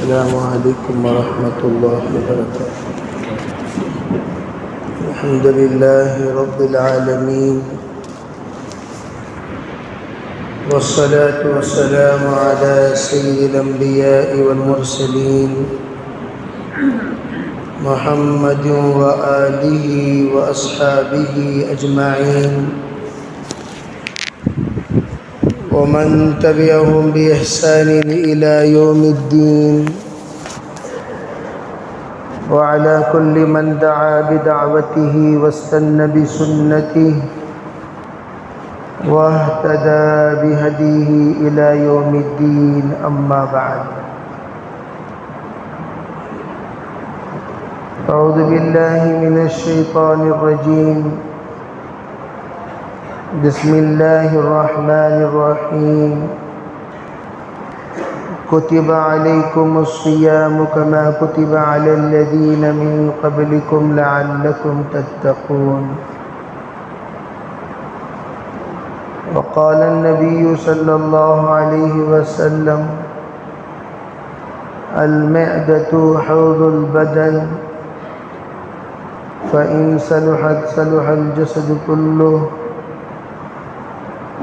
السلام عليكم ورحمة الله وبركاته. الحمد لله رب العالمين، والصلاة والسلام على سيد الأنبياء والمرسلين محمد وآله وأصحابه أجمعين، ومن تبعهم بإحسان إلى يوم الدين، وعلى كل من دعا بدعوته واستنى بسنته واهتدى بهديه إلى يوم الدين. أما بعد، أعوذ بالله من الشيطان الرجيم. بسم الله الرحمن الرحيم. كتب عليكم الصيام كما كتب على الذين من قبلكم لعلكم تتقون. وقال النبي صلى الله عليه وسلم: المعدة حوض البدن، فإن صلحت صلح الجسد كله،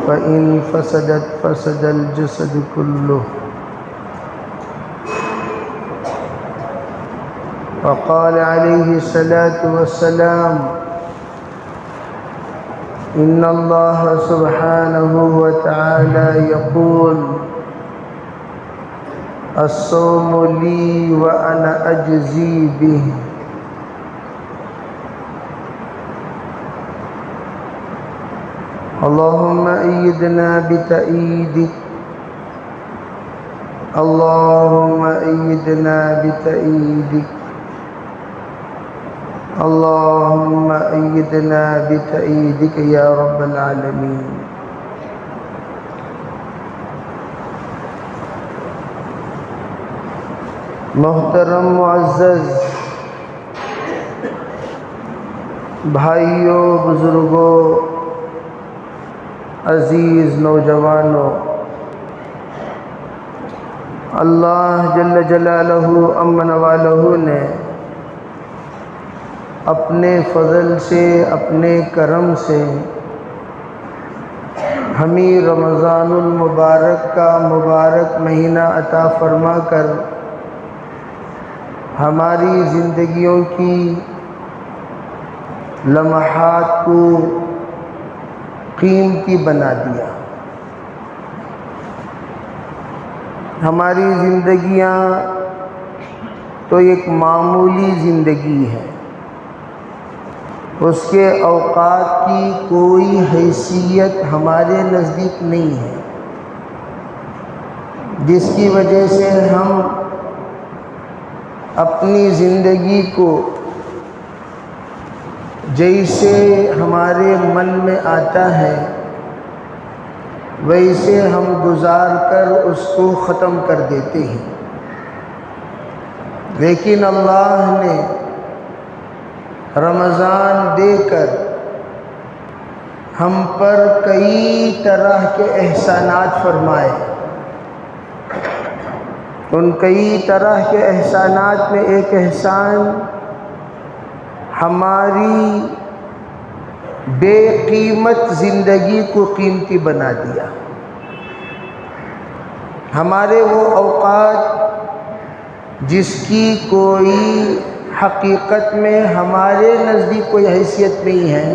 فإن فسدت فسد الجسد كله. وقال عليه الصلاة والسلام: إن الله سبحانه وتعالى يقول: الصوم لي وأنا أجزي به. اللهم أيدنا بتأييدك، اللهم أيدنا بتأييدك، اللهم أيدنا بتأييدك يا رب العالمين. محترم معزز بھائیوں، بزرگوں، عزیز نوجوانوں، اللہ جل جلالہ امن والہ نے اپنے فضل سے، اپنے کرم سے ہمیں رمضان المبارک کا مبارک مہینہ عطا فرما کر ہماری زندگیوں کی لمحات کو قیمتی بنا دیا. ہماری زندگیاں تو ایک معمولی زندگی ہے، اس کے اوقات کی کوئی حیثیت ہمارے نزدیک نہیں ہے، جس کی وجہ سے ہم اپنی زندگی کو جیسے ہمارے من میں آتا ہے ویسے ہم گزار کر اس کو ختم کر دیتے ہیں. لیکن اللہ نے رمضان دے کر ہم پر کئی طرح کے احسانات فرمائے. ان کئی طرح کے احسانات میں ایک احسان ہماری بے قیمت زندگی کو قیمتی بنا دیا. ہمارے وہ اوقات جس کی کوئی حقیقت میں ہمارے نزدیک کوئی حیثیت نہیں ہے،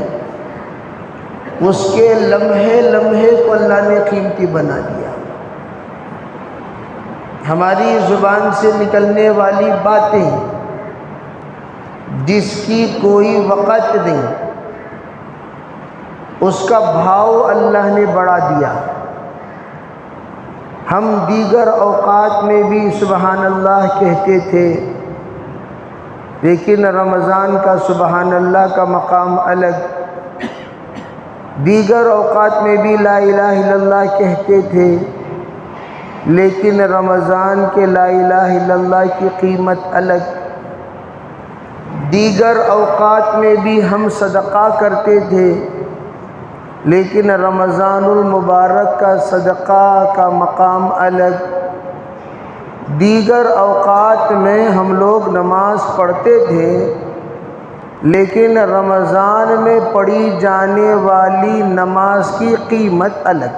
اس کے لمحے لمحے کو اللہ نے قیمتی بنا دیا. ہماری زبان سے نکلنے والی باتیں جس کی کوئی وقت نہیں، اس کا بھاؤ اللہ نے بڑھا دیا. ہم دیگر اوقات میں بھی سبحان اللہ کہتے تھے، لیکن رمضان کا سبحان اللہ کا مقام الگ. دیگر اوقات میں بھی لا الہ الا اللہ کہتے تھے، لیکن رمضان کے لا الہ الا اللہ کی قیمت الگ. دیگر اوقات میں بھی ہم صدقہ کرتے تھے، لیکن رمضان المبارک کا صدقہ کا مقام الگ. دیگر اوقات میں ہم لوگ نماز پڑھتے تھے، لیکن رمضان میں پڑھی جانے والی نماز کی قیمت الگ۔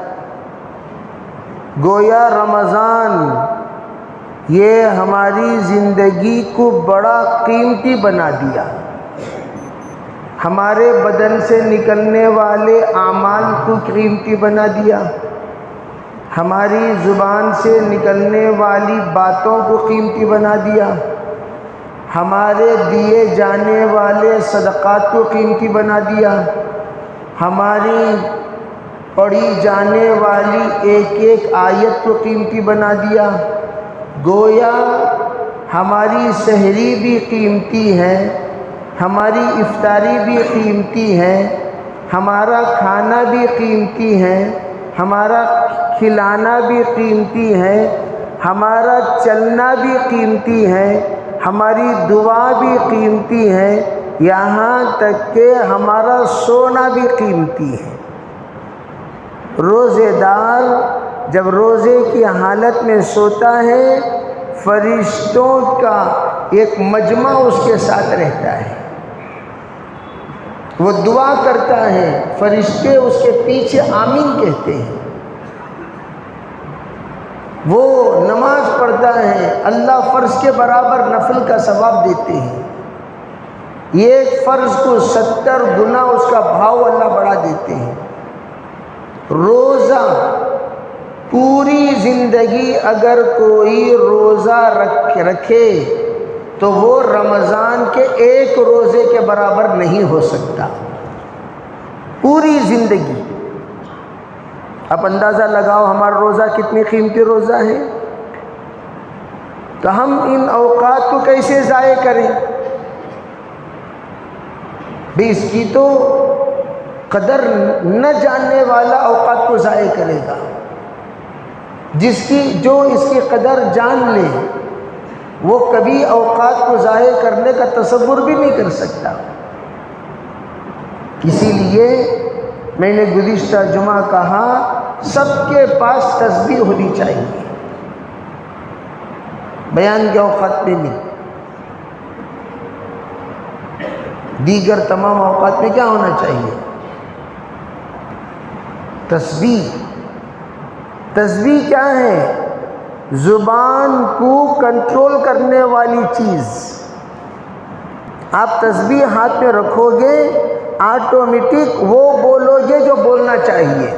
گویا رمضان یہ ہماری زندگی کو بڑا قیمتی بنا دیا، ہمارے بدن سے نکلنے والے اعمال کو قیمتی بنا دیا، ہماری زبان سے نکلنے والی باتوں کو قیمتی بنا دیا، ہمارے دیے جانے والے صدقات کو قیمتی بنا دیا، ہماری پڑھی جانے والی ایک ایک آیت کو قیمتی بنا دیا۔ گویا ہماری سحری بھی قیمتی ہے، ہماری افطاری بھی قیمتی ہے، ہمارا کھانا بھی قیمتی ہے، ہمارا کھلانا بھی قیمتی ہے، ہمارا چلنا بھی قیمتی ہے، ہماری دعا بھی قیمتی ہے، یہاں تک کہ ہمارا سونا بھی قیمتی ہے۔ روزے دار جب روزے کی حالت میں سوتا ہے، فرشتوں کا ایک مجمع اس کے ساتھ رہتا ہے، وہ دعا کرتا ہے، فرشتے اس کے پیچھے آمین کہتے ہیں، وہ نماز پڑھتا ہے، اللہ فرض کے برابر نفل کا ثواب دیتے ہیں، ایک فرض کو 70 گنا اس کا بھاؤ اللہ بڑھا دیتے ہیں۔ روزہ پوری زندگی اگر کوئی روزہ رکھے تو وہ رمضان کے ایک روزے کے برابر نہیں ہو سکتا، پوری زندگی۔ اب اندازہ لگاؤ ہمارا روزہ کتنی قیمتی روزہ ہے، تو ہم ان اوقات کو کیسے ضائع کریں؟ بھی اس کی تو قدر نہ جاننے والا اوقات کو ضائع کرے گا، جو اس کی قدر جان لے وہ کبھی اوقات کو ضائع کرنے کا تصور بھی نہیں کر سکتا۔ اسی لیے میں نے گزشتہ جمعہ کہا، سب کے پاس تسبیح ہونی چاہیے، بیان کے اوقات میں نہیں، دیگر تمام اوقات میں کیا ہونا چاہیے؟ تسبیح۔ تسبیح کیا ہے؟ زبان کو کنٹرول کرنے والی چیز۔ آپ تسبیح ہاتھ میں رکھو گے، آٹومیٹک وہ بولو گے جو بولنا چاہیے۔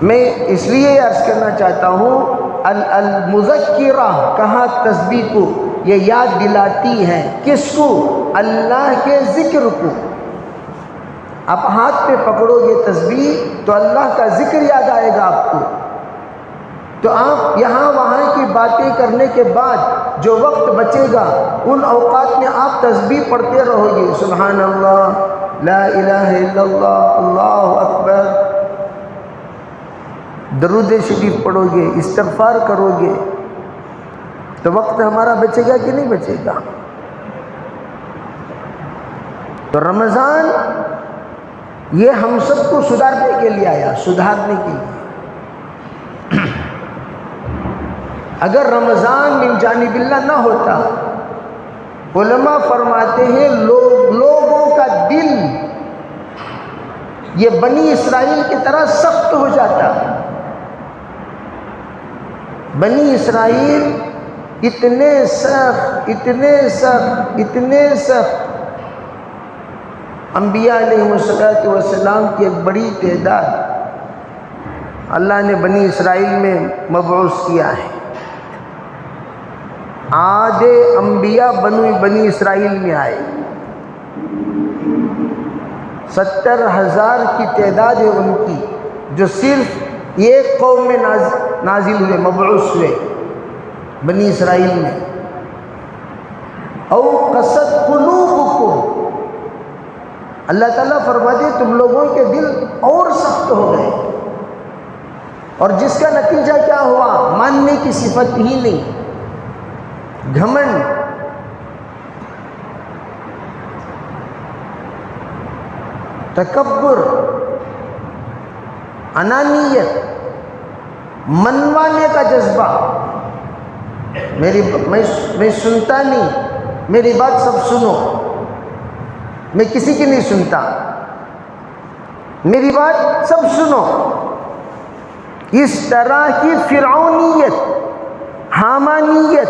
میں اس لیے عرض کرنا چاہتا ہوں، المذکرہ کہا تسبیح کو، یہ یاد دلاتی ہے کس کو؟ اللہ کے ذکر کو۔ آپ ہاتھ پہ پکڑو گے تسبیح تو اللہ کا ذکر یاد آئے گا آپ کو، تو آپ یہاں وہاں کی باتیں کرنے کے بعد جو وقت بچے گا ان اوقات میں آپ تسبیح پڑھتے رہو گے، سبحان اللہ، لا الہ الا اللہ، اللہ اکبر، درود شریف پڑھو گے، استغفار کرو گے، تو وقت ہمارا بچے گا کہ نہیں بچے گا؟ تو رمضان یہ ہم سب کو سدھارنے کے لیے آیا، سدھارنے کے لیے۔ اگر رمضان من جانب اللہ نہ ہوتا، علماء فرماتے ہیں لوگوں کا دل یہ بنی اسرائیل کی طرح سخت ہو جاتا۔ بنی اسرائیل اتنے سخت، اتنے سخت، اتنے سخت، انبیاء علیہ السلام کی ایک بڑی تعداد اللہ نے بنی اسرائیل میں مبعوث کیا ہے۔ آدھے انبیاء بنی اسرائیل میں آئے، 70,000 کی تعداد ہے ان کی، جو صرف ایک قوم میں نازل ہوئے، مبعوث ہوئے بنی اسرائیل میں۔ او قست قلوبکم، اللہ تعالیٰ فرماتے تم لوگوں کے دل اور سخت ہو گئے، اور جس کا نتیجہ کیا ہوا؟ ماننے کی صفت ہی نہیں، گھمنڈ، تکبر، انانیت، منوانے کا جذبہ، میں سنتا نہیں، میری بات سب سنو، میں کسی کی نہیں سنتا، میری بات سب سنو۔ اس طرح کی فرعونیت، حامانیت،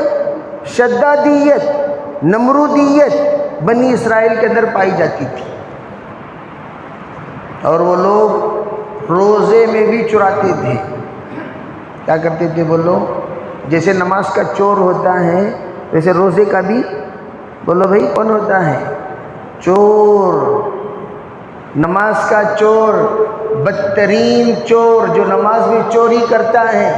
شدادیت، نمرودیت بنی اسرائیل کے اندر پائی جاتی تھی، اور وہ لوگ روزے میں بھی چراتے تھے۔ کیا کرتے تھے بولو؟ جیسے نماز کا چور ہوتا ہے ویسے روزے کا بھی، بولو بھائی کون ہوتا ہے؟ چور، نماز کا چور، بدترین چور جو نماز میں چوری کرتا ہے۔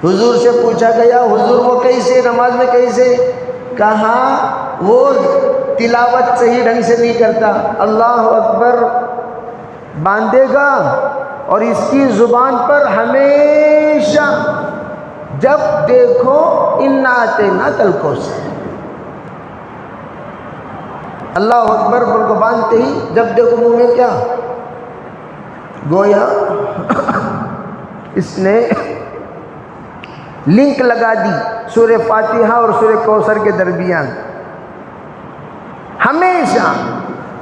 حضور سے پوچھا گیا حضور وہ کیسے نماز میں کیسے؟ کہا وہ تلاوت صحیح ڈھنگ سے نہیں کرتا، اللہ اکبر باندھے گا اور اس کی زبان پر ہمیشہ جب دیکھو انا اعطیناک الکوثر، اللہ اکبر بول کو باندھتے ہی جب دیکھو منہ میں کیا؟ گویا اس نے لنک لگا دی سورہ فاتحہ اور سورہ کوثر کے درمیان۔ ہمیشہ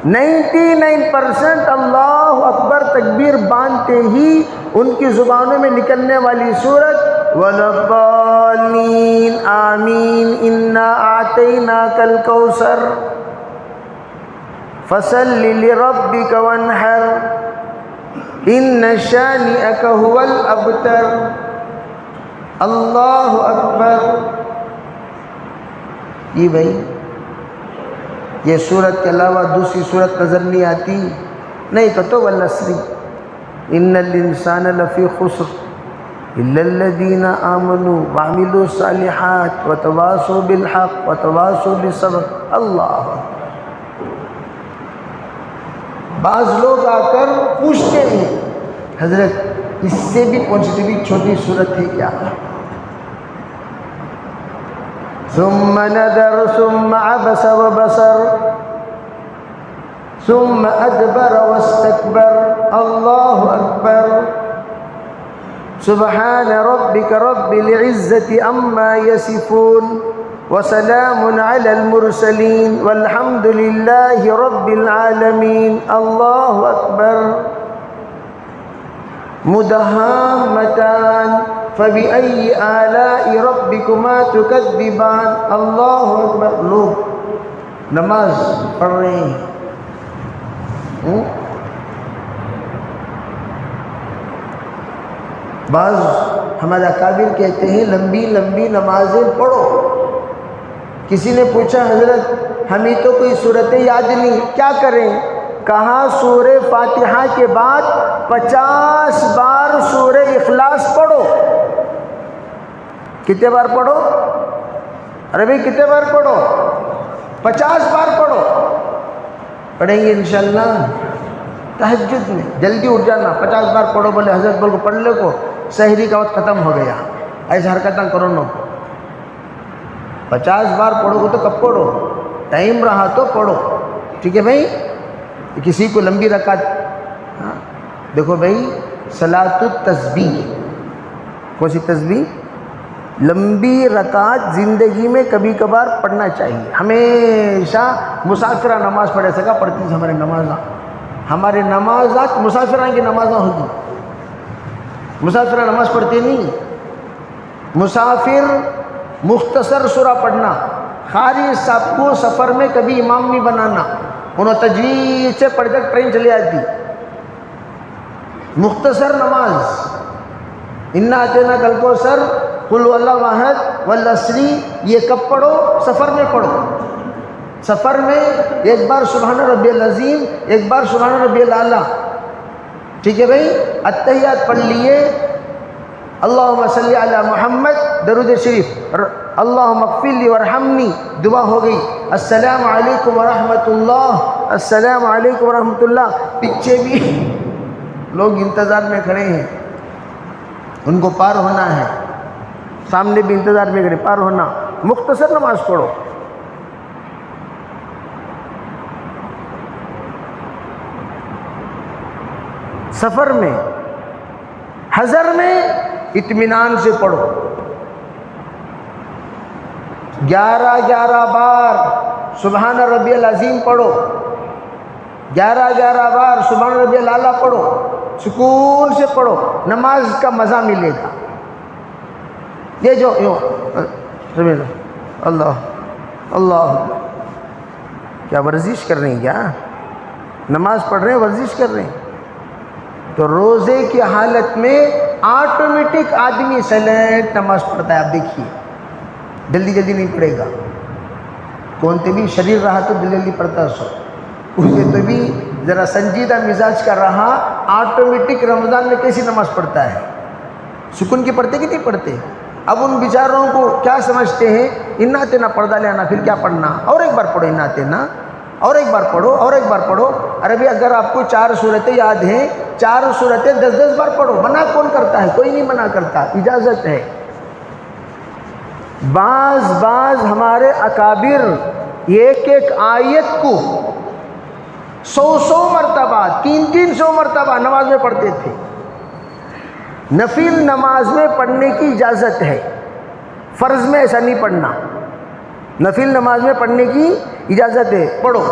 99% اللہ اکبر تکبیر باندھتے ہی ان کی زبانوں میں نکلنے والی سورت وَلَضَّالِّينَ آمین اِنَّا أَعْطَيْنَاكَ الْكَوْثَرَ فَصَلِّ لِرَبِّكَ وَانْحَرْ إِنَّ شَانِئَكَ هُوَ الْأَبْتَرُ۔ اللہ اکبر۔ یہ بھائی یہ سورت کے علاوہ دوسری سورت نظر نہیں آتی؟ نہیں کہ تو وَالْعَصْرِ إِنَّ الْإِنسَانَ لَفِي خُسْرٍ إِلَّا الَّذِينَ آمَنُوا وَعَمِلُوا الصَّالِحَاتِ وَتَوَاصَوْا بِالْحَقِّ وَتَوَاصَوْا بِالصَّبْرِ۔ اللہ بعض لوگ آ کر پوچھتے ہیں حضرت اس سے بھی پہنچتی بھی چھوٹی صورت ہے کیا؟ ثم نظر ثم عبس وبصر ثم ادبر واستكبر۔ اللہ اکبر۔ سبحان ربك رب العزة عما يصفون وسلام على المرسلين والحمد لله رب العالمين۔ اللہ اکبر۔ مدہامتان فبأي آلاء ربكما تكذبان۔ اللہ اکبر۔ لوگ نماز پڑھ رہے ہیں، بعض ہمارے اکابر کہتے ہیں لمبی لمبی نمازیں پڑھو۔ کسی نے پوچھا حضرت ہمیں تو کوئی صورتیں یاد نہیں، کیا کریں؟ کہا سورہ فاتحہ کے بعد 50 بار سورہ اخلاص پڑھو۔ کتنے بار پڑھو؟ ارے بھائی کتنے بار پڑھو؟ 50 بار پڑھو۔ پڑھیں گے انشاءاللہ تہجد میں جلدی اٹھ جانا، 50 بار پڑھو۔ بولے حضرت بول کو پڑھ لے کو سحری کا وقت ختم ہو گیا، ایسے حرکتیں کرو نو۔ 50 بار پڑھو گے تو کب پڑھو؟ ٹائم رہا تو پڑھو، ٹھیک ہے بھائی؟ کسی کو لمبی رکعت، دیکھو بھائی صلاۃ التسبیح، کون سی تسبیح؟ لمبی رکعت زندگی میں کبھی کبھار پڑھنا چاہیے۔ ہمیشہ مسافرہ نماز پڑھے سکا پڑھتی ہیں ہمارے نمازات مسافران کی نمازیں ہوگی۔ مسافرہ نماز پڑھتے نہیں۔ مسافر مختصر سورہ پڑھنا، خارج صاحب کو سفر میں کبھی امام نہیں بنانا، انہوں تجوید سے پڑھ کر ٹرین چلی آتی۔ مختصر نماز، انا اعطیناک الکوثر، قل هو اللہ احد، والعصر، یہ کب پڑھو؟ سفر میں پڑھو۔ سفر میں ایک بار سبحان ربی العظیم، ایک بار سبحان ربی الاعلیٰ، ٹھیک ہے بھائی؟ التحیات پڑھ لیے، اللہم صلی علی محمد، درود شریف، اللہم اغفر لی ورحمنی، دعا ہو گئی، السلام علیکم ورحمۃ اللہ، السلام علیکم ورحمۃ اللہ۔ پیچھے بھی لوگ انتظار میں کھڑے ہیں، ان کو پار ہونا ہے، سامنے بھی انتظار میں کھڑے، پار ہونا۔ مختصر نماز پڑھو۔ سفر میں، حضر میں اطمینان سے پڑھو۔ 11 بار سبحان ربی العظیم پڑھو، 11 بار سبحان ربی الاعلیٰ پڑھو، سکون سے پڑھو، نماز کا مزہ ملے گا۔ یہ جو اللہ اللہ، کیا ورزش کر رہے ہیں؟ کیا نماز پڑھ رہے ہیں، ورزش کر رہے ہیں؟ تو روزے کی حالت میں آٹومیٹک آدمی سائلنٹ نماز پڑھتا ہے۔ آپ دیکھیے جلدی جلدی نہیں پڑھے گا، کون تے بھی شریر رہا تو جلدی جلدی پڑھتا سو، اسے تو بھی ذرا سنجیدہ مزاج کا رہا، آٹومیٹک رمضان میں کیسی نماز پڑھتا ہے، سکون کی پڑھتے کہ نہیں پڑھتے؟ اب ان بیچاروں کو کیا سمجھتے ہیں، انا تینا پردہ لینا پھر کیا پڑھنا، اور ایک بار پڑھو انا تینا، اور ایک بار پڑھو، اور ایک بار پڑھو۔ ارے بھی اگر آپ کو 4 صورتیں یاد ہیں، 4 صورتیں 10 بار پڑھو، منع کون کرتا ہے؟ کوئی نہیں منع کرتا، اجازت ہے۔ بعض ہمارے اکابر ایک آیت کو 100 مرتبہ 300 مرتبہ نماز میں پڑھتے تھے۔ نفل نماز میں پڑھنے کی اجازت ہے، فرض میں ایسا نہیں پڑھنا، نفل نماز میں پڑھنے کی اجازت ہے، پڑھو۔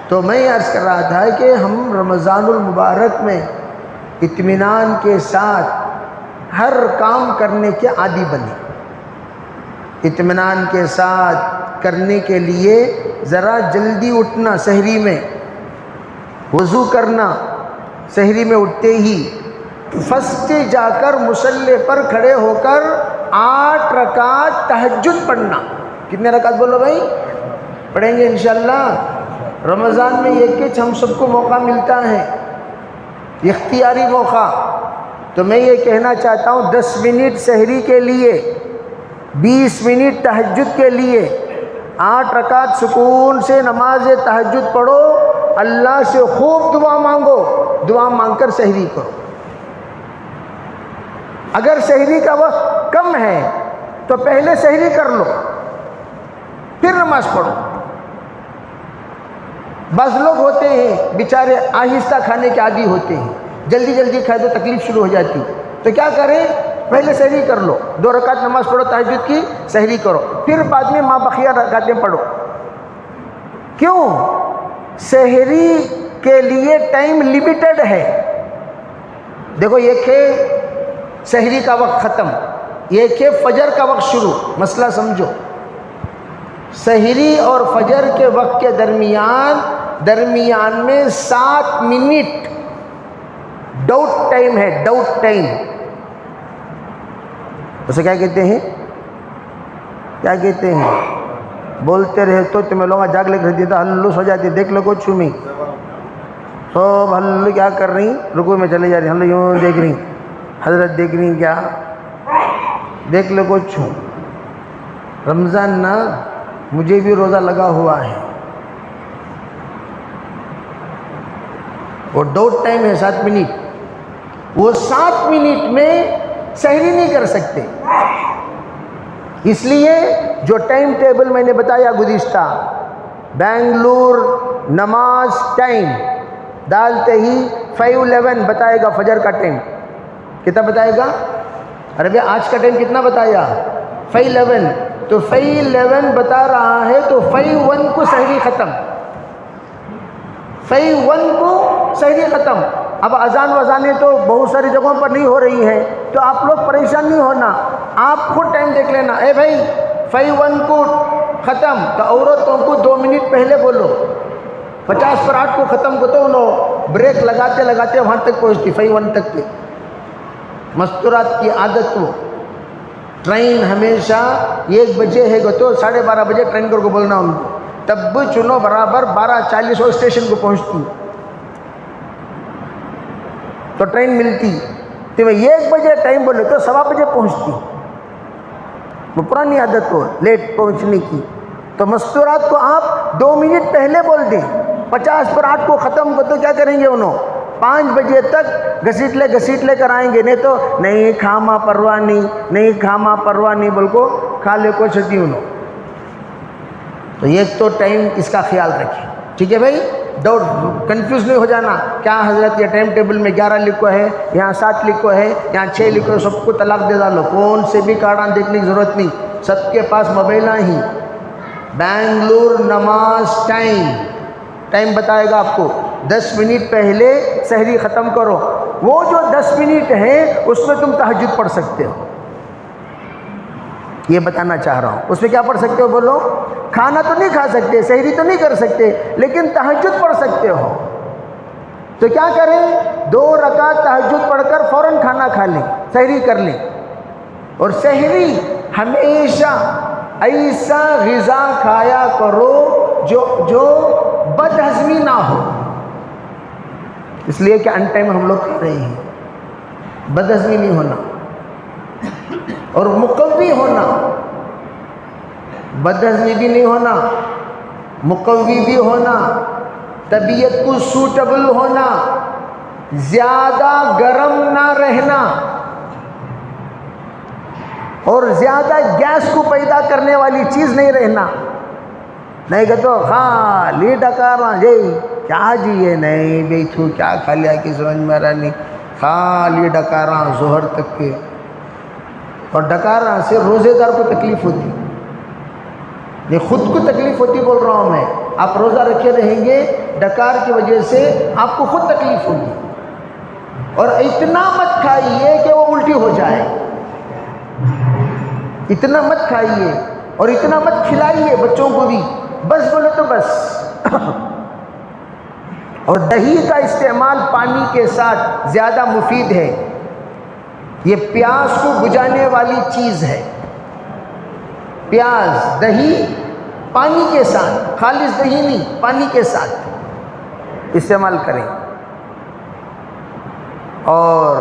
تو میں عرض کر رہا تھا کہ ہم رمضان المبارک میں اطمینان کے ساتھ ہر کام کرنے کے عادی بنے، اطمینان کے ساتھ کرنے کے لیے ذرا جلدی اٹھنا، سحری میں وضو کرنا، سحری میں اٹھتے ہی فسٹ جا کر مصلی پر کھڑے ہو کر 8 رکعت تہجد پڑھنا۔ کتنے رکعت بولو بھائی؟ پڑھیں گے انشاءاللہ۔ رمضان میں ایک ہم سب کو موقع ملتا ہے، اختیاری موقع، تو میں یہ کہنا چاہتا ہوں 10 منٹ سحری کے لیے، 20 منٹ تہجد کے لیے، 8 رکعت سکون سے نماز تہجد پڑھو، اللہ سے خوب دعا مانگو، دعا مانگ کر سحری کرو۔ اگر سحری کا وقت کم ہے تو پہلے سحری کر لو، پھر نماز پڑھو۔ بعض لوگ ہوتے ہیں بیچارے آہستہ کھانے کے عادی ہوتے ہیں، جلدی جلدی کھائے تو تکلیف شروع ہو جاتی، تو کیا کریں؟ پہلے سحری کر لو، 2 رکعت نماز پڑھو تہجد کی، سحری کرو، پھر بعد میں ما بقیہ رکعتیں پڑھو۔ کیوں؟ سحری کے لیے ٹائم لیمیٹڈ ہے۔ دیکھو ایک ہے سحری کا وقت ختم، ایک ہے فجر کا وقت شروع، مسئلہ سمجھو۔ سحری اور فجر کے وقت کے درمیان میں 7 منٹ ڈاؤٹ ٹائم ہے، ڈاؤٹ ٹائم۔ اسے کیا کہتے ہیں؟ کیا کہتے ہیں؟ بولتے رہے تو تمہیں لوگوں جاگ لگ رہتی تھا، ہلوس ہو جاتی، دیکھ لو کو چھومی سب ہلو کیا کر رہی، رکوع میں چلے جا رہی، ہلو یوں دیکھ رہی، حضرت دیکھ رہی، کیا دیکھ لو کو چھو۔ رمضان نا مجھے بھی روزہ لگا ہوا ہے، اور ڈاؤٹ ٹائم ہے 7 منٹ، وہ 7 منٹ میں سحری نہیں کر سکتے، اس لیے جو ٹائم ٹیبل میں نے بتایا گزشتہ، بنگلور نماز ٹائم ڈالتے ہی 5:11 بتائے گا فجر کا ٹائم۔ کتنا بتائے گا؟ ارے بھئی آج کا ٹائم کتنا بتایا؟ 5:11، تو 5:11 بتا رہا ہے تو 5:1 کو سحری ختم، 5:1 کو سحری ختم۔ اب اذان وزانے تو بہت ساری جگہوں پر نہیں ہو رہی ہیں، تو آپ لوگ پریشان نہیں ہونا، آپ خود ٹائم دیکھ لینا، اے بھائی 5:1 کو ختم، تو عورتوں کو 2 منٹ پہلے بولو، 50/8 کو ختم کو تو انہوں بریک لگاتے لگاتے وہاں تک پہنچتی 5:1 تک کے۔ مستورات کی عادت کو، ٹرین ہمیشہ 1 بجے ہے گو تو 12:30 بجے ٹرین کو بولنا ان کو، تب چنو برابر 12:40 ہو اسٹیشن کو پہنچتی، تو ٹرین ملتی، تو میں 1 بجے ٹائم بولے تو 1:15 بجے پہنچتی، وہ پرانی عادت کو لیٹ پہنچنے کی۔ تو مستورات کو آپ 2 منٹ پہلے بول دیں، 50/8 کو ختم کو تو کیا کریں گے انہوں 5 بجے تک گھسیٹ لے کر آئیں گے، نہیں تو نہیں کھاما پروانی، نہیں کھاما پروانی بول کو کھا لے کو چھتی انہوں۔ تو ایک تو ٹائم اس کا خیال رکھیں، ٹھیک ہے بھائی؟ ڈاؤٹ کنفیوز نہیں ہو جانا، کیا حضرت یہ ٹائم ٹیبل میں 11 لکھو ہے، یہاں 7 لکھو ہے، یہاں 6 لکھو ہے، سب کو طلاق دے ڈالو، کون سے بھی کارڈان دیکھنے کی ضرورت نہیں، سب کے پاس موبائل ہی. بنگلور نماز ٹائم بتائے گا آپ کو. 10 منٹ پہلے سحری ختم کرو. وہ جو 10 منٹ ہے اس میں تم تہجد پڑھ سکتے ہو. یہ بتانا چاہ رہا ہوں. اس میں کیا پڑھ سکتے ہو بولو؟ کھانا تو نہیں کھا سکتے, سحری تو نہیں کر سکتے, لیکن تہجد پڑھ سکتے ہو. تو کیا کریں؟ 2 رکعت تہجد پڑھ کر فوراً کھانا کھا لیں, سحری کر لیں. اور سحری ہمیشہ ایسا غذا کھایا کرو جو بد ہضمی نہ ہو. اس لیے کہ ان ٹائم ہم لوگ کھا رہے ہیں. بد ہضمی نہیں ہونا اور مقوی ہونا. بد ہضمی بھی نہیں ہونا, مقوی بھی ہونا, طبیعت کو سوٹیبل ہونا, زیادہ گرم نہ رہنا, اور زیادہ گیس کو پیدا کرنے والی چیز نہیں رہنا. نہیں کہ تو خالی ڈکارا جی کیا جی یہ نہیں بھئی تو کیا کھا لیا کہ سمجھ میں رہا نہیں, خالی ڈکارا ظہر تک کے. اور ڈکارا سے روزے دار کو تکلیف ہوتی, یہ خود کو تکلیف ہوتی بول رہا ہوں میں. آپ روزہ رکھے رہیں گے, ڈکار کی وجہ سے آپ کو خود تکلیف ہوگی. اور اتنا مت کھائیے کہ وہ الٹی ہو جائے, اتنا مت کھائیے اور اتنا مت کھلائیے بچوں کو بھی. بس بولے تو بس. اور دہی کا استعمال پانی کے ساتھ زیادہ مفید ہے. یہ پیاس کو بجھانے والی چیز ہے. پیاس دہی پانی کے ساتھ, خالص دہی نہیں, پانی کے ساتھ استعمال کریں. اور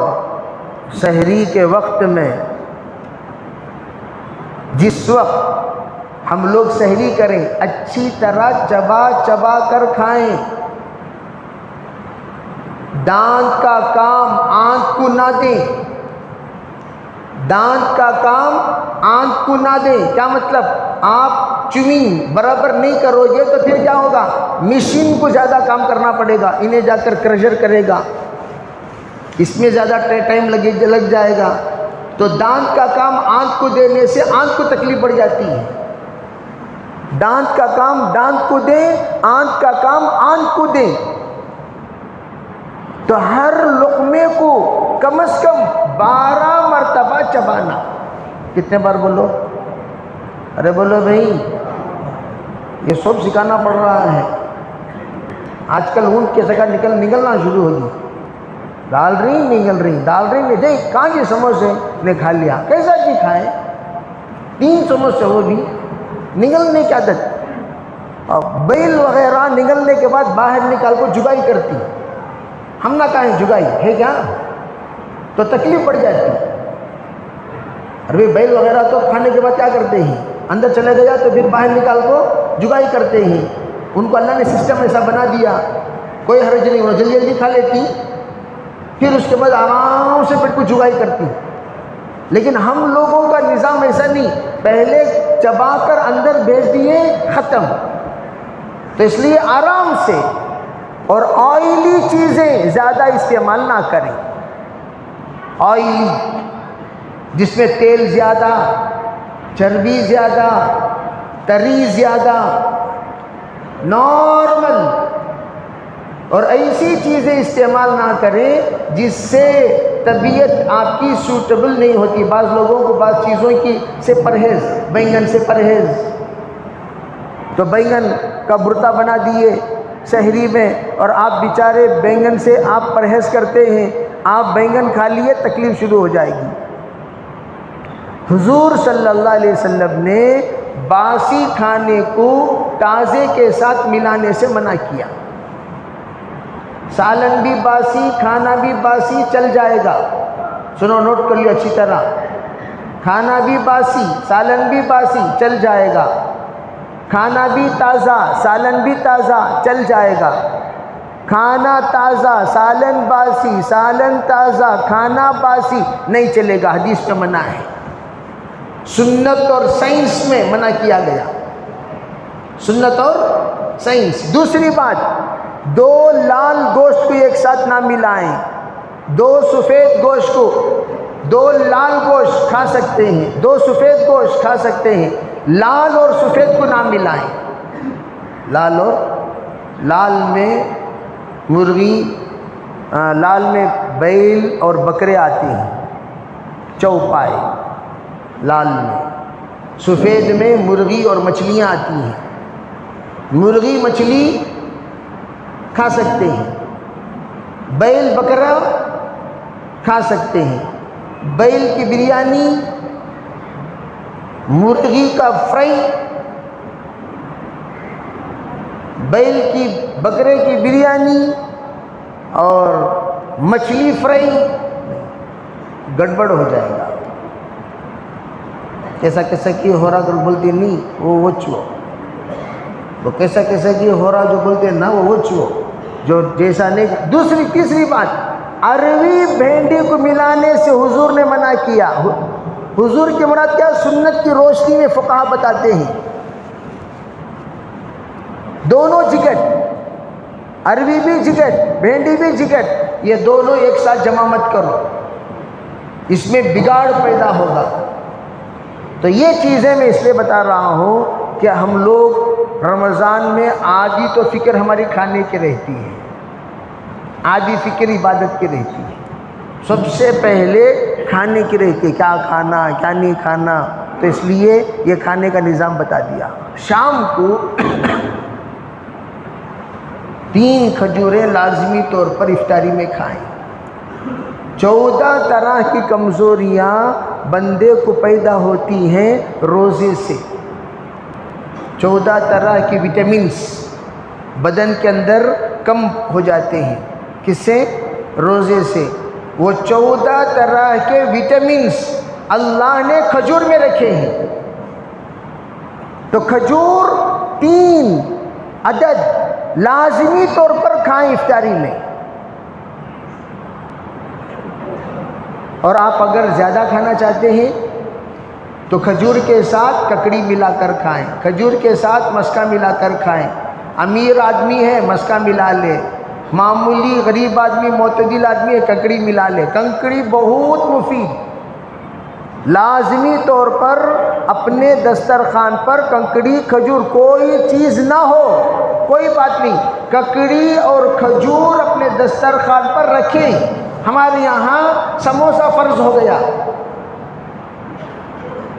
سحری کے وقت میں جس وقت ہم لوگ سحری کریں, اچھی طرح چبا کر کھائیں. دانت کا کام آنت کو نہ دیں. دانت کا کام آنت کو نہ دیں. کیا مطلب؟ آپ چوئنگ برابر نہیں کرو گے تو پھر کیا ہوگا؟ مشین کو زیادہ کام کرنا پڑے گا, انہیں جا کر کریشر کرے گا, اس میں زیادہ ٹائم لگ جائے گا. تو دانت کا کام آنت کو دینے سے آنت کو تکلیف پڑ جاتی ہے. دانت کا کام دانت کو دیں, آنت کا کام آنت کو دیں. تو ہر لقمے کو کم از کم 12 مرتبہ چبانا. کتنے بار بولو؟ ارے بولو بھائی, یہ سب سکھانا پڑ رہا ہے. آج کل اونٹ کی جگہ نکلنا شروع ہوگی. ڈال رہی نہیں, دیکھ کہاں جی سموسے نے کھا لیا. کیسا جی کھائے؟ 3 سموسے, وہ بھی نگلنے کی عادت. اور بیل وغیرہ نگلنے کے بعد باہر نکال کو جگائی کرتی. ہم نہ کہیں جگائی ہے کیا, تو تکلیف پڑ جاتی. ارے بیل وغیرہ تو کھانے کے بعد کیا کرتے ہیں, اندر چلے گیا تو پھر باہر نکال کو جگائی کرتے ہیں. ان کو اللہ نے سسٹم ایسا بنا دیا, کوئی حرج نہیں, انہوں جلدی جلدی کھا لیتی, پھر اس کے بعد آرام سے پیٹ کو جگائی کرتی. لیکن ہم لوگوں کا نظام ایسا نہیں, پہلے چبا کر اندر بھیج دیے, ختم. تو اس لیے آرام سے, اور آئلی چیزیں زیادہ استعمال نہ کریں. آئلی جس میں تیل زیادہ, چربی زیادہ, تری زیادہ, نارمل. اور ایسی چیزیں استعمال نہ کریں جس سے طبیعت آپ کی سوٹیبل نہیں ہوتی. بعض لوگوں کو بعض چیزوں کی سے پرہیز, بینگن سے پرہیز, تو بینگن کا بھرتا بنا دیے سحری میں, اور آپ بیچارے بینگن سے آپ پرہیز کرتے ہیں, آپ بینگن کھا لیے, تکلیف شروع ہو جائے گی. حضور صلی اللہ علیہ وسلم نے باسی کھانے کو تازے کے ساتھ ملانے سے منع کیا. سالن بھی باسی, کھانا بھی باسی, چل جائے گا. سنو, نوٹ کر لو اچھی طرح. کھانا بھی باسی, سالن بھی باسی, چل جائے گا. کھانا بھی تازہ, سالن بھی تازہ, چل جائے گا. کھانا تازہ, سالن باسی, سالن تازہ, کھانا باسی نہیں چلے گا. حدیث میں منع ہے. سنت اور سائنس میں منع کیا گیا. سنت اور سائنس. دوسری بات, 2 لال گوشت کو ایک ساتھ نہ ملائیں, 2 سفید گوشت کو دو لال گوشت کھا سکتے ہیں، دو سفید گوشت کھا سکتے ہیں، لال اور سفید کو نہ ملائیں۔ لال میں مرغی، لال میں بیل اور بکرے آتے ہیں چوپائے لال میں، سفید میں مرغی اور مچھلیاں آتی ہیں۔ مرغی مچھلی کھا سکتے ہیں، بیل بکرا کھا سکتے ہیں، بیل کی بریانی، مرغی کا فرائی، بیل کی بکرے کی بریانی اور مچھلی فرائی، گڑبڑ ہو جائے گا۔ کیسا کیسا کی ہو رہا جو بولتے نہیں وہ چو، وہ کیسا کیسا کی ہو رہا جو بولتے نا وہ چو، جو جیسا نہیں۔ دوسری تیسری بات، عربی بھینڈی کو ملانے سے حضور نے منع کیا۔ حضور کی مراد کیا؟ سنت کی روشنی میں فقہا بتاتے ہیں دونوں جگٹ، عربی بھی جگٹ بھینڈی بھی جگٹ، یہ دونوں ایک ساتھ جمع مت کرو، اس میں بگاڑ پیدا ہوگا۔ تو یہ چیزیں میں اس لیے بتا رہا ہوں کہ ہم لوگ رمضان میں آدھی تو فکر ہماری کھانے کی رہتی ہے، آدھی فکر عبادت کی رہتی ہے۔ سب سے پہلے کھانے کی رہتی ہے، کیا کھانا کیا نہیں کھانا، تو اس لیے یہ کھانے کا نظام بتا دیا۔ شام کو 3 کھجوریں لازمی طور پر افطاری میں کھائیں۔ 14 طرح کی کمزوریاں بندے کو پیدا ہوتی ہیں روزے سے، 14 طرح کی وٹامنس بدن کے اندر کم ہو جاتے ہیں، کس سے؟ روزے سے۔ وہ 14 طرح کے وٹامنس اللہ نے کھجور میں رکھے ہیں، تو کھجور 3 عدد لازمی طور پر کھائیں افطاری میں۔ اور آپ اگر زیادہ کھانا چاہتے ہیں تو کھجور کے ساتھ ککڑی ملا کر کھائیں، کھجور کے ساتھ مسکا ملا کر کھائیں۔ امیر آدمی ہے مسکا ملا لے، معمولی غریب آدمی معتدل آدمی ہے ککڑی ملا لے۔ ککڑی بہت مفید، لازمی طور پر اپنے دسترخوان پر ککڑی کھجور کوئی چیز نہ ہو کوئی بات نہیں، ککڑی اور کھجور اپنے دسترخوان پر رکھیں۔ ہمارے یہاں سموسہ فرض ہو گیا،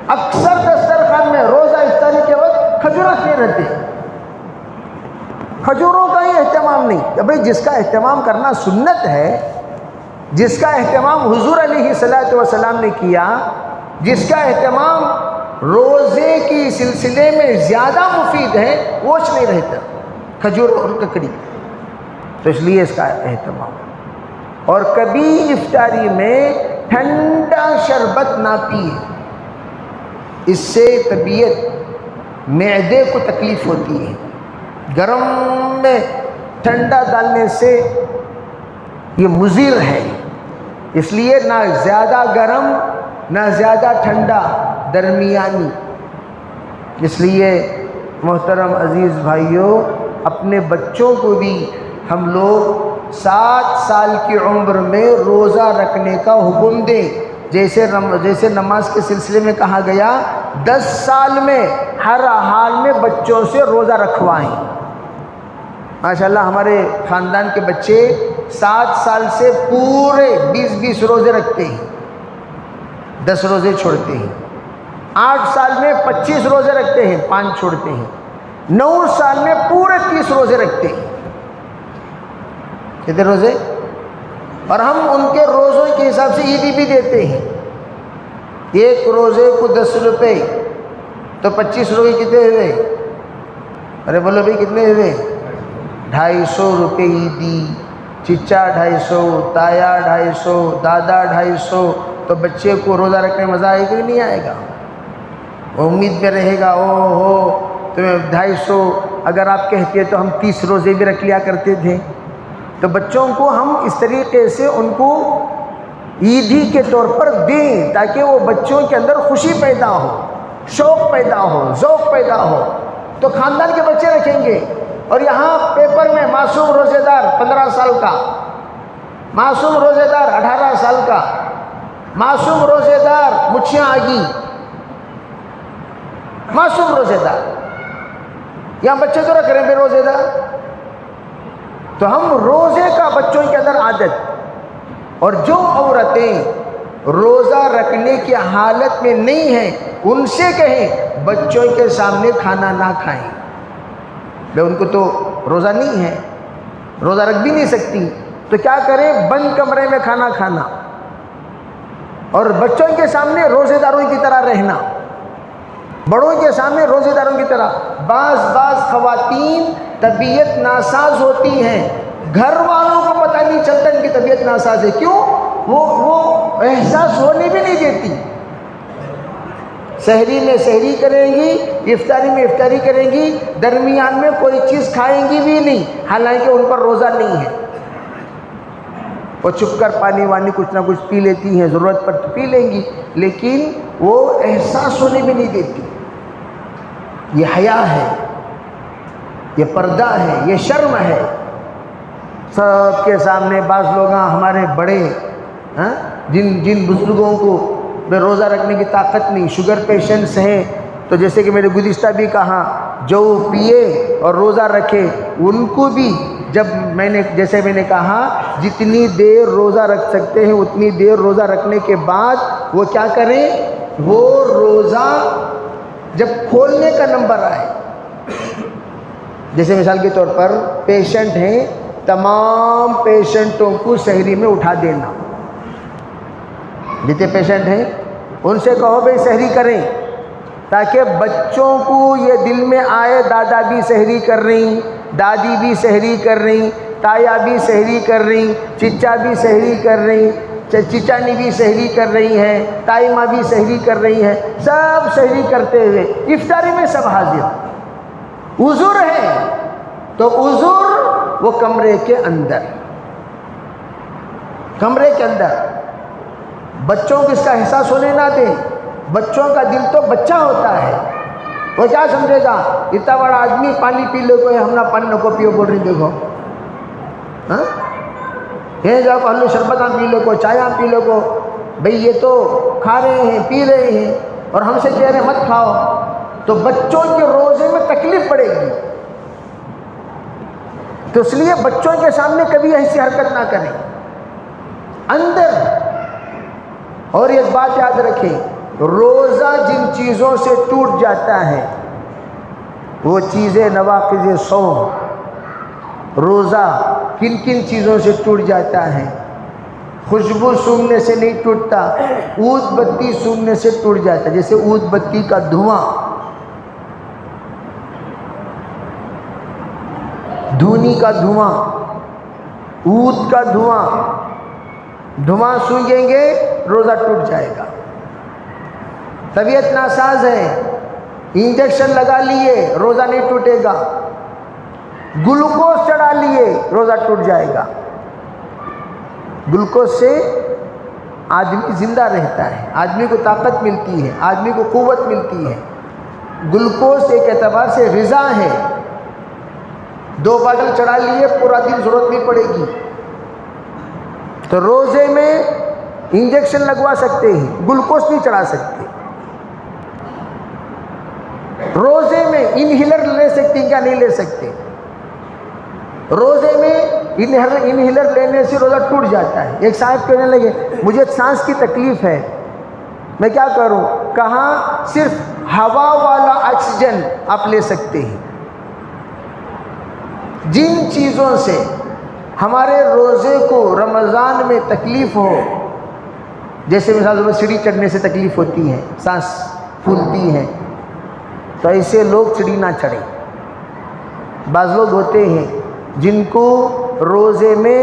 اکثر دسترخوان میں روزہ افطاری کے وقت کھجور رکھے رہتے ہیں، کھجوروں کا ہی اہتمام نہیں۔ بھئی جس کا اہتمام کرنا سنت ہے، جس کا اہتمام حضور علیہ السلام نے کیا، جس کا اہتمام روزے کی سلسلے میں زیادہ مفید ہے، وہ نہیں رہتا کھجور اور ککڑی، تو اس لیے اس کا اہتمام۔ اور کبھی افطاری میں ٹھنڈا شربت نہ پیے، اس سے طبیعت معدے کو تکلیف ہوتی ہے، گرم میں ٹھنڈا ڈالنے سے یہ مضر ہے، اس لیے نہ زیادہ گرم نہ زیادہ ٹھنڈا، درمیانی۔ اس لیے محترم عزیز بھائیوں، اپنے بچوں کو بھی ہم لوگ 7 سال کی عمر میں روزہ رکھنے کا حکم دیں، جیسے نماز کے سلسلے میں کہا گیا 10 سال میں ہر حال میں بچوں سے روزہ رکھوائیں۔ ماشاءاللہ ہمارے خاندان کے بچے 7 سال سے پورے 20 روزے رکھتے ہیں، 10 روزے چھوڑتے ہیں۔ 8 سال میں 25 روزے رکھتے ہیں، 5 چھوڑتے ہیں۔ 9 سال میں پورے 30 روزے رکھتے ہیں۔ کتنے روزے؟ اور ہم ان کے روزوں کے حساب سے عیدی بھی دیتے ہیں۔ ایک روزے کو 10 روپے، تو 25 روزے کتنے ہوئے؟ ارے بولو بھائی کتنے ہوئے؟ 250 روپے عیدی، چچا 250، تایا 250، دادا 250۔ تو بچے کو روزہ رکھنے میں مزہ آئے گا کہ نہیں آئے گا؟ وہ امید میں رہے گا، او ہو تمہیں 250 اگر آپ کہتے ہیں تو ہم 30 روزے بھی رکھ لیا کرتے تھے۔ تو بچوں کو ہم اس طریقے سے ان کو عیدی کے طور پر دیں، تاکہ وہ بچوں کے اندر خوشی پیدا ہو، شوق پیدا ہو، ذوق پیدا ہو، تو خاندان کے بچے رکھیں گے۔ اور یہاں پیپر میں معصوم روزے دار 15 سال کا، معصوم روزے دار 18 سال کا، معصوم روزے دار مچھیاں آگی، معصوم روزے دار، یہاں بچے تو رکھ رہے ہیں بے روزے دار. تو ہم روزے کا بچوں کے اندر عادت، اور جو عورتیں روزہ رکھنے کی حالت میں نہیں ہیں ان سے کہیں بچوں کے سامنے کھانا نہ کھائیں. ان کو تو روزہ نہیں ہے، روزہ رکھ بھی نہیں سکتی، تو کیا کریں؟ بند کمرے میں کھانا کھانا اور بچوں کے سامنے روزے داروں کی طرح رہنا، بڑوں کے سامنے روزے داروں کی طرح. بعض خواتین طبیعت ناساز ہوتی ہیں، گھر والوں کو پتہ نہیں چلتا ان کی طبیعت ناساز ہے. کیوں؟ وہ احساس ہونے بھی نہیں دیتی. سحری میں سحری کریں گی، افطاری میں افطاری کریں گی، درمیان میں کوئی چیز کھائیں گی بھی نہیں، حالانکہ ان پر روزہ نہیں ہے. وہ چھپ کر پانی وانی کچھ نہ کچھ پی لیتی ہیں، ضرورت پر پی لیں گی، لیکن وہ احساس ہونے بھی نہیں دیتی. یہ حیا ہے، یہ پردہ ہے، یہ شرم ہے. سب کے سامنے بعض لوگ ہمارے بڑے جن بزرگوں کو بے روزہ رکھنے کی طاقت نہیں، شوگر پیشنٹس ہیں، تو جیسے کہ میں نے گزشتہ بھی کہا، جو پیے اور روزہ رکھے ان کو بھی جیسے میں نے کہا جتنی دیر روزہ رکھ سکتے ہیں اتنی دیر روزہ رکھنے کے بعد وہ کیا کریں؟ وہ روزہ جب کھولنے کا نمبر آئے، جیسے مثال کے طور پر پیشنٹ ہیں، تمام پیشنٹوں کو سحری میں اٹھا دینا. جتنے پیشنٹ ہیں ان سے کہو بھائی سحری کریں، تاکہ بچوں کو یہ دل میں آئے دادا بھی سحری کر رہی، دادی بھی سحری کر رہی، تایا بھی سحری کر رہی، چچا بھی سحری کر رہی، چچانی بھی سحری کر رہی ہیں، تائی ماں بھی سحری کر رہی ہیں، سب سحری کرتے ہوئے افطاری میں سب حاضر. عذر ہے تو عذر وہ کمرے کے اندر، بچوں کو اس کا احساس ہونے نہ دیں. بچوں کا دل تو بچہ ہوتا ہے، وہ کیا سمجھے گا؟ اتنا بڑا آدمی پانی پی لے کوئی، ہم نہ پانی نہ کو پیو بول رہی، دیکھو یہ جاؤ کو ہلو شربت پی لو کو، چائے پی لو کو. بھئی یہ تو کھا رہے ہیں، پی رہے ہیں، اور ہم سے کہہ رہے ہیں مت کھاؤ. تو بچوں کے روزے میں تکلیف پڑے گی، تو اس لیے بچوں کے سامنے کبھی ایسی حرکت نہ کریں اندر. اور ایک بات یاد رکھیں، روزہ جن چیزوں سے ٹوٹ جاتا ہے وہ چیزیں نواقض صوم. روزہ کن کن چیزوں سے ٹوٹ جاتا ہے؟ خوشبو سونگھنے سے نہیں ٹوٹتا، عود بتی سونگھنے سے ٹوٹ جاتا ہے. جیسے عود بتی کا دھواں، دھونی کا دھواں، عود کا دھواں سونگھیں گے روزہ ٹوٹ جائے گا. طبیعت ناساز ہے، انجیکشن لگا لیے روزہ نہیں ٹوٹے گا، گلوکوز چڑھا لیے روزہ ٹوٹ جائے گا. گلوکوز سے آدمی زندہ رہتا ہے، آدمی کو طاقت ملتی ہے، آدمی کو قوت ملتی ہے. گلوکوز ایک اعتبار سے غذا ہے. 2 باٹل چڑھا لیے پورا دن ضرورت نہیں پڑے گی. تو روزے میں انجیکشن لگوا سکتے ہیں، گلوکوز نہیں چڑھا سکتے. روزے میں انہیلر لے سکتے ہیں کیا؟ نہیں لے سکتے. روزے میں انہیلر لینے سے روزہ ٹوٹ جاتا ہے. ایک صاحب کہنے لگے مجھے سانس کی تکلیف ہے، میں کیا کروں؟ کہاں صرف ہوا والا آکسیجن آپ لے سکتے ہیں. جن چیزوں سے ہمارے روزے کو رمضان میں تکلیف ہو، جیسے مثال سیڑھی چڑھنے سے تکلیف ہوتی ہے، سانس پھولتی ہے، تو ایسے لوگ سیڑھی نہ چڑھیں. بعض لوگ ہوتے ہیں جن کو روزے میں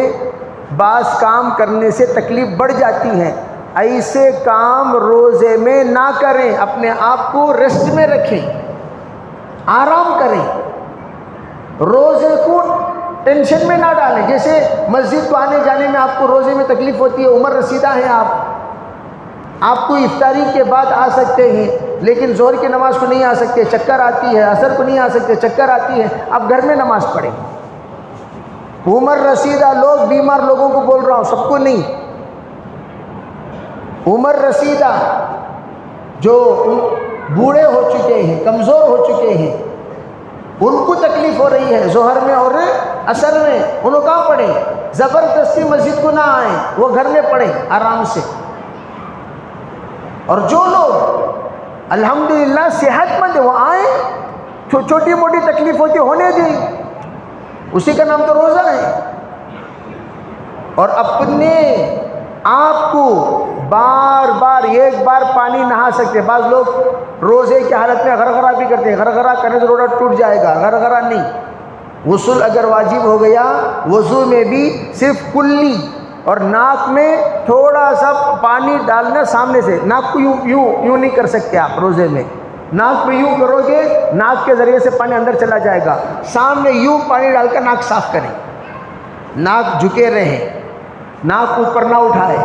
بعض کام کرنے سے تکلیف بڑھ جاتی ہے، ایسے کام روزے میں نہ کریں. اپنے آپ کو ریسٹ میں رکھیں، آرام کریں، روزے کو ٹینشن میں نہ ڈالیں. جیسے مسجد کو آنے جانے میں آپ کو روزے میں تکلیف ہوتی ہے، عمر رسیدہ ہیں آپ کو افطاری کے بعد آ سکتے ہیں لیکن ظہر کی نماز کو نہیں آ سکتے، چکر آتی ہے. عصر کو نہیں آ سکتے، چکر آتی ہے، آپ گھر میں نماز پڑھیں. عمر رسیدہ لوگ، بیمار لوگوں کو بول رہا ہوں، سب کو نہیں. عمر رسیدہ جو بوڑھے ہو چکے ہیں، کمزور ہو چکے ہیں، ان کو تکلیف ہو رہی ہے ظہر میں اور عصر میں، انہوں کہاں پڑھیں؟ زبردستی مسجد کو نہ آئیں، وہ گھر میں پڑھیں آرام سے۔ اور جو لوگ الحمدللہ صحت مند وہ آئیں، چھوٹی موٹی تکلیف ہوتی ہونے دیں، اسی کا نام تو روزہ ہے۔ اور اپنے آپ کو بار بار ایک بار پانی نہا سکتے، بعض لوگ روزے کی حالت میں غرغرہ بھی کرتے ہیں، غرغرہ کرنے سے روزہ ٹوٹ جائے گا، غرغرہ نہیں۔ غسل اگر واجب ہو گیا، وضو میں بھی صرف کلی اور ناک میں تھوڑا سا پانی ڈالنا سامنے سے، ناک کو یوں نہیں کر سکتے آپ روزے میں، ناک پہ یوں کرو گے ناک کے ذریعے سے پانی اندر چلا جائے گا، سامنے یوں پانی ڈال کر ناک صاف کریں، ناک جھکے رہیں، ناک اوپر نہ اٹھائے،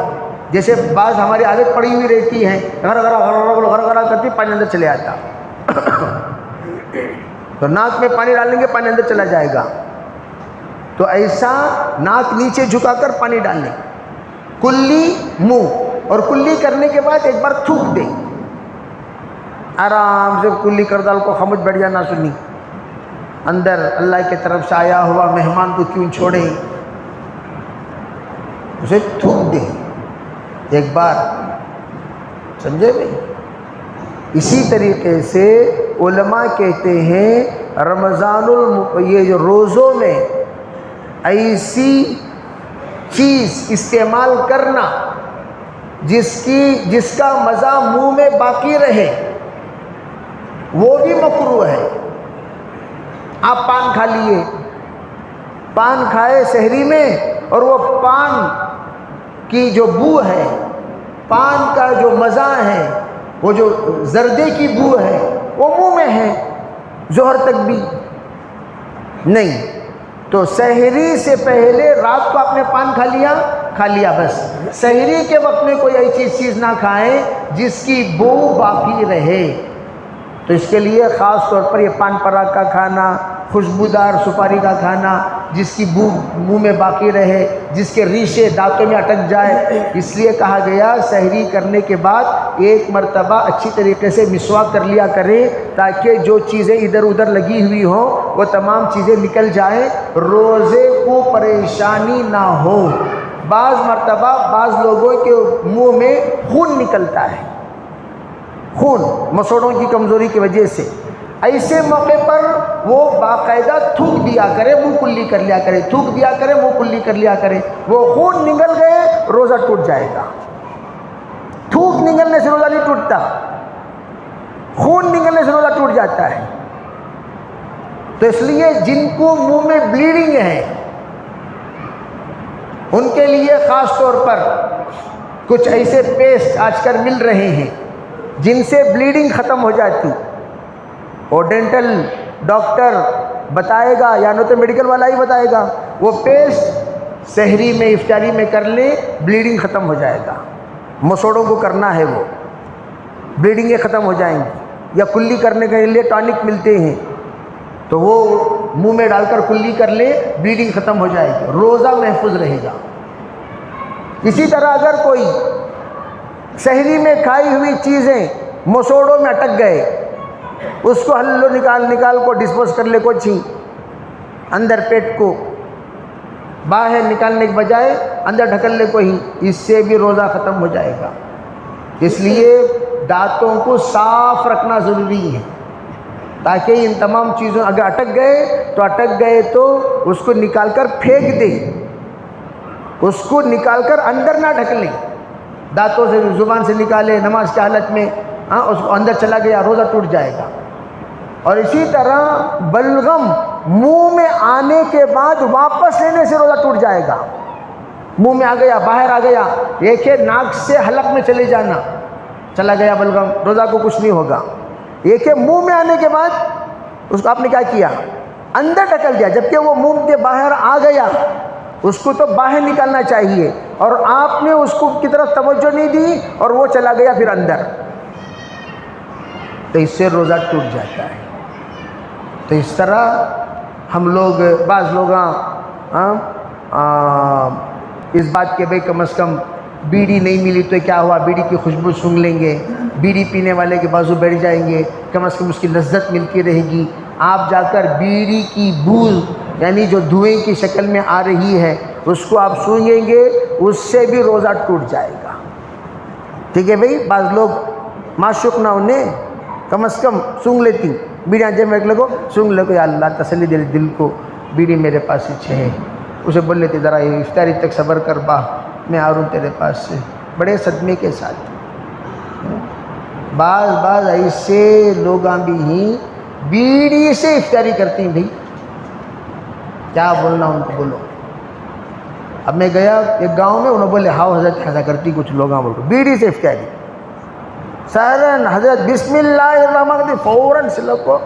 جیسے بعض ہماری عادت پڑی ہوئی رہتی ہے، غرغرہ کرتی پانی اندر چلے آتا، تو ناک میں پانی ڈالیں گے پانی اندر چلا جائے گا، تو ایسا ناک نیچے جھکا کر پانی ڈالیں، کلی منہ، اور کلی کرنے کے بعد ایک بار تھوک دیں، آرام سے کلی کر ڈال کو خاموش بیٹھ جانا سنی، اندر اللہ کی طرف سے آیا ہوا مہمان کو کیوں چھوڑیں، اسے تھوک دیں ایک بار، سمجھے بھائی؟ اسی طریقے سے علماء کہتے ہیں یہ جو روزوں میں ایسی چیز استعمال کرنا جس کا مزہ منہ میں باقی رہے وہ بھی مکروہ ہے۔ آپ پان کھا لیے، پان کھائے سحری میں، اور وہ پان کی جو بو ہے، پان کا جو مزہ ہے، وہ جو زردے کی بو ہے وہ منہ میں ہے ظہر تک بھی نہیں، تو سحری سے پہلے رات کو آپ نے پان کھا لیا بس، سحری کے وقت میں کوئی ایسی چیز نہ کھائیں جس کی بو باقی رہے، تو اس کے لیے خاص طور پر یہ پان پراگ کا کھانا، خوشبودار سپاری کا کھانا، جس کی بو منہ میں باقی رہے، جس کے ریشے دانتوں میں اٹک جائے، اس لیے کہا گیا سحری کرنے کے بعد ایک مرتبہ اچھی طریقے سے مسواک کر لیا کریں تاکہ جو چیزیں ادھر ادھر لگی ہوئی ہوں وہ تمام چیزیں نکل جائیں، روزے کو پریشانی نہ ہو۔ بعض مرتبہ بعض لوگوں کے منہ میں خون نکلتا ہے، خون مسوڑوں کی کمزوری کی وجہ سے، ایسے موقع پر وہ باقاعدہ تھوک دیا کرے، منہ کلی کر لیا کرے، تھوک دیا کرے منہ کلی کر لیا کرے، وہ خون نکل گئے روزہ ٹوٹ جائے گا۔ تھوک نکلنے سے روزہ نہیں ٹوٹتا، خون نکلنے سے روزہ ٹوٹ جاتا ہے۔ تو اس لیے جن کو منہ میں بلیڈنگ ہے ان کے لیے خاص طور پر کچھ ایسے پیسٹ آج کل مل رہے ہیں جن سے بلیڈنگ ختم ہو جاتی، اور ڈینٹل ڈاکٹر بتائے گا یا نہ تو میڈیکل والا ہی بتائے گا، وہ پیسٹ سحری میں افطاری میں کر لیں بلیڈنگ ختم ہو جائے گا، مسوڑوں کو کرنا ہے وہ بلیڈنگیں ختم ہو جائیں گی، یا کلی کرنے کے لیے ٹانک ملتے ہیں تو وہ منہ میں ڈال کر کلی کر لیں بلیڈنگ ختم ہو جائے گی، روزہ محفوظ رہے گا۔ اسی طرھ اگر کوئی سحری میں کھائی ہوئی چیزیں مسوڑوں میں اٹک گئے، اس کو ہلو نکال کو ڈسپوز کر لے، کچھ ہی اندر پیٹ کو باہر نکالنے کے بجائے اندر ڈھکل لے کو ہی، اس سے بھی روزہ ختم ہو جائے گا۔ اس لیے دانتوں کو صاف رکھنا ضروری ہے تاکہ ان تمام چیزوں اگر اٹک گئے تو اس کو نکال کر پھینک دیں، اس کو نکال کر اندر نہ ڈھک لیں، دانتوں سے زبان سے نکالے نماز کی حالت میں، اس کو اندر چلا گیا روزہ ٹوٹ جائے گا۔ اور اسی طرح بلغم منہ میں آنے کے بعد واپس لینے سے روزہ ٹوٹ جائے گا۔ منہ میں آ گیا، باہر آ گیا، ایک ہے ناک سے حلق میں چلے جانا، چلا گیا بلغم، روزہ کو کچھ نہیں ہوگا۔ ایک ہے منہ میں آنے کے بعد اس کو آپ نے کیا کیا، اندر ڈھکل دیا، جبکہ وہ منہ کے باہر آ گیا، اس کو تو باہر نکالنا چاہیے، اور آپ نے اس کو کی طرف توجہ نہیں دی اور وہ چلا گیا پھر اندر، تو اس سے روزہ ٹوٹ جاتا ہے۔ تو اس طرح ہم لوگ بعض لوگ اس بات کے بھئی کم از کم بیڑی نہیں ملی تو کیا ہوا، بیڑی کی خوشبو سونگھ لیں گے، بیڑی پینے والے کے بازو بیٹھ جائیں گے، کم از کم اس کی لذت ملتی رہے گی۔ آپ جا کر بیڑی کی بو یعنی جو دھوئیں کی شکل میں آ رہی ہے اس کو آپ سونگھیں گے، اس سے بھی روزہ ٹوٹ جائے گا۔ ٹھیک ہے بھئی، بعض لوگ معشوق نہ انہیں کم از کم سونگھ لیتی، بیڑیاں جب میں لگو سونگھ لگو، یا اللہ تسلی دے دل کو، بیڑی میرے پاس ہی ہے۔ اسے بول لیتے ذرا یہ افطاری تک صبر کر با، میں آ رہا ہوں تیرے پاس سے، بڑے صدمے کے ساتھ۔ بعض ایسے لوگاں بھی ہیں بیڑی سے افطاری کرتی ہیں۔ بھئی کیا بولنا ان کو بولو۔ اب میں گیا ایک گاؤں میں، انہوں بولے ہاں حضرت ایسا کرتی کچھ لوگاں، بول بیڑی سے افطاری سہرن حضرت بسم اللہ الرحمن الرحیم فوراً سے لوگ کو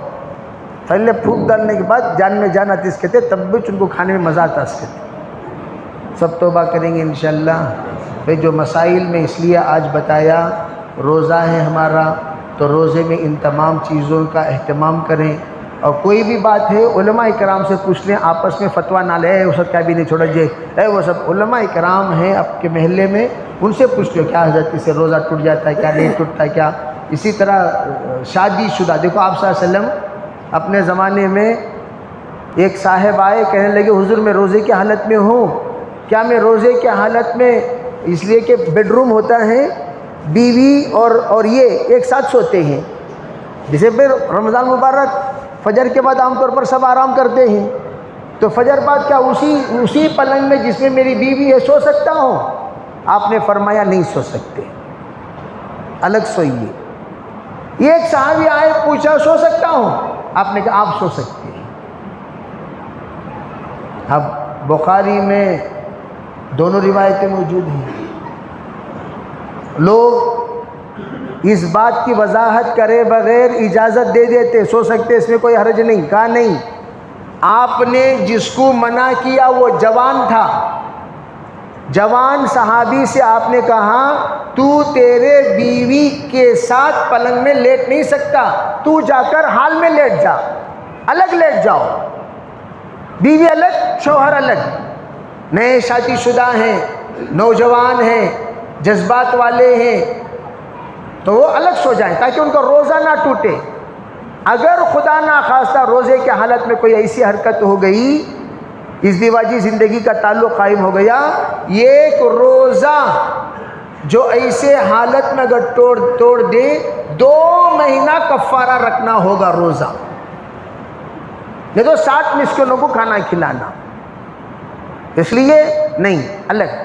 پہلے پھوک ڈالنے کے بعد جان میں جان آتی اس کہتے، تب بھی ان کو کھانے میں مزہ آتا اس کہتے۔ سب توبہ کریں گے انشاءاللہ۔ بھئی جو مسائل میں اس لیے آج بتایا، روزہ ہے ہمارا تو روزے میں ان تمام چیزوں کا اہتمام کریں، اور کوئی بھی بات ہے علماء کرام سے پوچھ لیں، آپس میں فتویٰ نہ لیں وہ سب کیا بھی نہیں چھوڑا جائے، وہ سب علماء کرام ہیں آپ کے محلے میں، ان سے پوچھ لو کیا حضرت اس سے روزہ ٹوٹ جاتا ہے کیا نہیں ٹوٹتا کیا۔ اسی طرح شادی شدہ، دیکھو آپ صلی اللہ علیہ وسلم اپنے زمانے میں ایک صاحب آئے، کہنے لگے حضور میں روزے کی حالت میں ہوں، کیا میں روزے کی حالت میں، اس لیے کہ بیڈ روم ہوتا ہے، بیوی اور یہ ایک ساتھ سوتے ہیں، جیسے پھر رمضان مبارک فجر کے بعد عام طور پر سب آرام کرتے ہیں، تو فجر بعد کیا اسی پلنگ میں جس میں میری بیوی ہے سو سکتا ہوں؟ آپ نے فرمایا نہیں سو سکتے، الگ سوئیے۔ یہ ایک صحابی آئے پوچھا سو سکتا ہوں؟ آپ نے کہا آپ سو سکتے ہیں۔ اب بخاری میں دونوں روایتیں موجود ہیں، لوگ اس بات کی وضاحت کرے بغیر اجازت دے دیتے سو سکتے اس میں کوئی حرج نہیں، کہا نہیں، آپ نے جس کو منع کیا وہ جوان تھا، جوان صحابی سے آپ نے کہا تو تیرے بیوی کے ساتھ پلنگ میں لیٹ نہیں سکتا، تو جا کر حال میں لیٹ جا، الگ لیٹ جاؤ، بیوی الگ شوہر الگ، نئے شادی شدہ ہیں، نوجوان ہیں، جذبات والے ہیں، تو وہ الگ سو جائیں تاکہ ان کا روزہ نہ ٹوٹے۔ اگر خدا نخواستہ روزے کے حالت میں کوئی ایسی حرکت ہو گئی، ازدواجی زندگی کا تعلق قائم ہو گیا، ایک روزہ جو ایسے حالت میں اگر توڑ دے 2 مہینہ کفارہ رکھنا ہوگا روزہ، نہیں تو 60 مسکینوں کو کھانا کھلانا، اس لیے نہیں الگ۔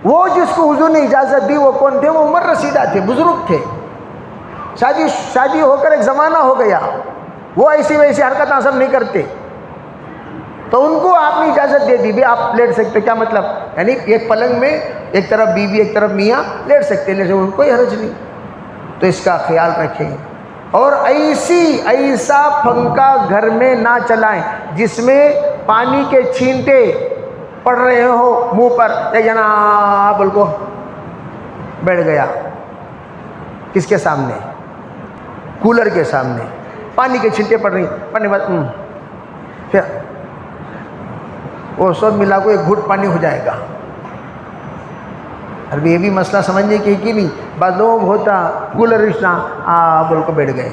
وہ جس کو حضور نے اجازت دی وہ کون تھے؟ وہ عمر رسیدہ تھے، بزرگ تھے، شادی ہو کر ایک زمانہ ہو گیا، وہ ایسی ویسی حرکت سب نہیں کرتے، تو ان کو آپ نے اجازت دے دی بھی آپ لیٹ سکتے۔ کیا مطلب؟ یعنی ایک پلنگ میں ایک طرف بیوی ایک طرف میاں لیٹ سکتے، لیکن کوئی حرج نہیں، تو اس کا خیال رکھیں۔ اور ایسا پنکھا گھر میں نہ چلائیں جس میں پانی کے چھینٹے پڑ رہے ہو منہ پر، ایک جنا بول کو بیٹھ گیا، کس کے سامنے؟ کولر کے سامنے، پانی کے چھینٹے پڑ رہی، پڑنے بعد پھر وہ سب ملا کو ایک گھٹ پانی ہو جائے گا۔ اور یہ بھی مسئلہ سمجھنے کی نہیں، بعض لوگ ہوتا کولر رشنا بول کو بیٹھ گئے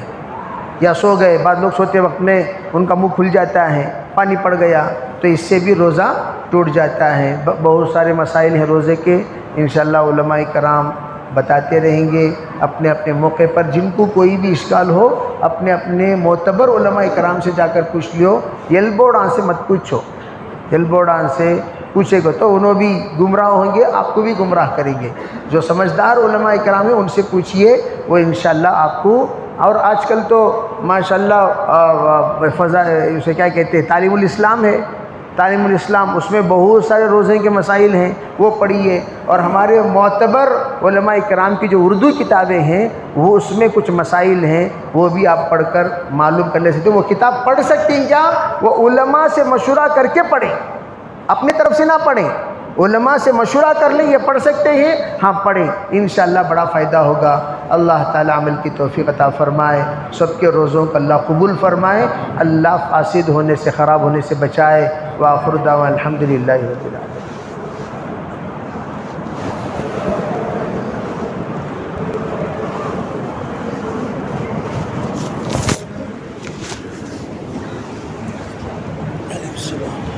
یا سو گئے، بعض لوگ سوتے وقت میں ان کا منہ کھل جاتا ہے، پانی پڑ گیا، تو اس سے بھی روزہ ٹوٹ جاتا ہے۔ بہت سارے مسائل ہیں روزے کے، انشاءاللہ علماء کرام بتاتے رہیں گے اپنے اپنے موقع پر۔ جن کو کوئی بھی اشکال ہو اپنے اپنے معتبر علماء کرام سے جا کر پوچھ لیو، یل بورڈ سے مت پوچھو، یل بورڈ سے پوچھے گا تو انہوں بھی گمراہ ہوں گے، آپ کو بھی گمراہ کریں گے۔ جو سمجھدار علماء کرام ہیں ان سے پوچھئے، وہ انشاءاللہ آپ کو۔ اور آج کل تو ماشاءاللہ فضا اسے کیا کہتے ہیں، تعلیم الاسلام ہے، تعلیم الاسلام، اس میں بہت سارے روزے کے مسائل ہیں، وہ پڑھیے۔ اور ہمارے معتبر علماء کرام کی جو اردو کتابیں ہیں وہ اس میں کچھ مسائل ہیں، وہ بھی آپ پڑھ کر معلوم کر لے سکتے ہیں۔ وہ کتاب پڑھ سکتے ہیں کیا؟ وہ علماء سے مشورہ کر کے پڑھیں، اپنے طرف سے نہ پڑھیں، علماء سے مشورہ کر لیں یہ پڑھ سکتے ہیں، ہاں پڑھیں، انشاءاللہ بڑا فائدہ ہوگا۔ اللہ تعالیٰ عمل کی توفیق عطا فرمائے، سب کے روزوں کو اللہ قبول فرمائے، اللہ فاسد ہونے سے خراب ہونے سے بچائے۔ وآخر دعوانا الحمدللہ رب العالمین۔ السلام.